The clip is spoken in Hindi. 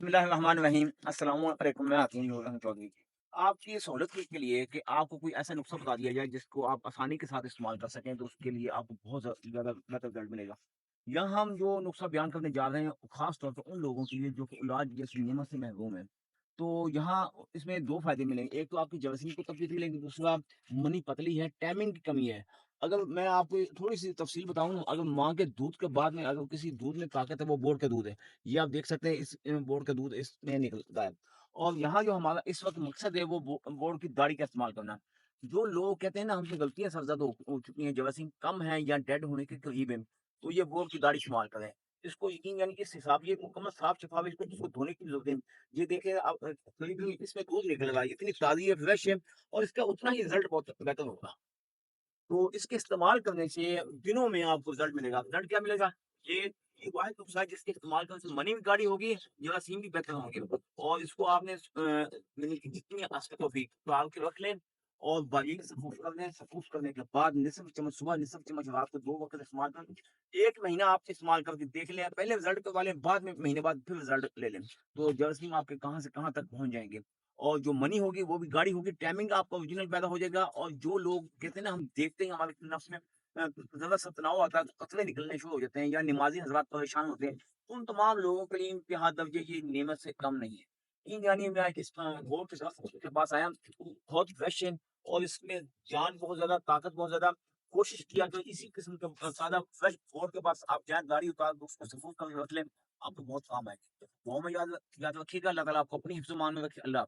बिस्मिल्लाहिर्रहमानिर्रहीम। अस्सलामु अलैकुम। मैं हकीम चौधरी। आपकी सहूलत के लिए कि आपको कोई ऐसा नुस्खा बता दिया जाए जिसको आप आसानी के साथ इस्तेमाल कर सकें, तो उसके लिए आपको बहुत ज़्यादा बेहतर रिज़ल्ट मिलेगा। यहाँ हम जो नुस्खा बयान करने जा रहे हैं, ख़ास तौर पर उन लोगों के लिए जो कि इलाज जैसी नेमत से महरूम हैं। तो यहाँ इसमें 2 फ़ायदे मिलेंगे। एक तो आपकी जरासीम को तकलीफ़ मिलेगी, दूसरा मनी पतली है, टाइमिंग की कमी है। अगर मैं आपको थोड़ी-सी तफ़सील बताऊँ, अगर माँ के दूध के बाद में अगर किसी दूध में ताकत है, वो बोर का दूध है। ये आप देख सकते हैं, इस बोर का दूध इसमें निकलता है। और यहाँ जो हमारा इस वक़्त मकसद है, वो बोर की दाढ़ी का इस्तेमाल करना। जो लोग कहते हैं ना, हमसे गलतियाँ सरज़द हो चुकी हैं, जरासीम कम है या डेड होने के करीब है, तो ये बोर की दाढ़ी इस्तेमाल करें। इसको यकीन यानी कि इस हिसाब ये मुकम्मल साफ-शफ़ाफ, इसको धोने की ज़रूरत है। ये देखिए, आप करीबी इसमें दूध निकल रहा है, इतनी ताज़ी है, फ्रेश है, और इसका उतना ही रिज़ल्ट बहुत बेहतर होगा। तो इसके इस्तेमाल करने से दिनों में आपको रिज़ल्ट मिलेगा। रिज़ल्ट क्या मिलेगा? ये ये वाहिद नुस्ख़ा है जिसके इस्तेमाल करने से मनी भी गाढ़ी होगी, जरासीम भी बेहतर होंगे, और इसको आपने यानी कि जितनी तौफ़ीक डाल के रख लें, और बारीक सफ़ूफ़ कर लें। सफ़ूफ़ करने के बाद निसफ़ चम्मच सुबह, निसफ़ चम्मच रात को 2 वक़्त इस्तेमाल करें। 1 महीना आप इस्तेमाल करके देख लें, पहले रिज़ल्ट करवा लें, बाद में महीने बाद फिर रिज़ल्ट ले लें। तो जरासीम आपके कहाँ से कहाँ तक पहुँच जाएँगे। और जो मनी होगी वो भी गाढ़ी होगी, टाइमिंग आपका ओरिजिनल पैदा हो जाएगा। और जो लोग कहते हैं ना, हम देखते हैं हमारे नफ्स में ज़रा-सा तनाव आता है, तो कतरे निकलने शुरू हो जाते हैं, या नमाज़ी हज़रात परेशान होते हैं, तो उन तमाम लोगों के लिए इंतहा दर्जे ये नेमत से कम नहीं है। इन यानी मैं इस गौर के साथ के पास आया, बहुत फ्रेश है, और इसमें जान बहुत ज़्यादा, ताकत बहुत ज़्यादा। कोशिश किया तो इसी किस्म का सादा फ्रेश गौर के पास आप जाएँ, दाढ़ी उतार दो, उसको सफूर करके रख लें, आपको बहुत काम आएगी। दुआ में याद याद रखिएगा। अल्लाह ताला आपको अपनी हिफ्ज़-ओ-मान में रखे। अल्लाह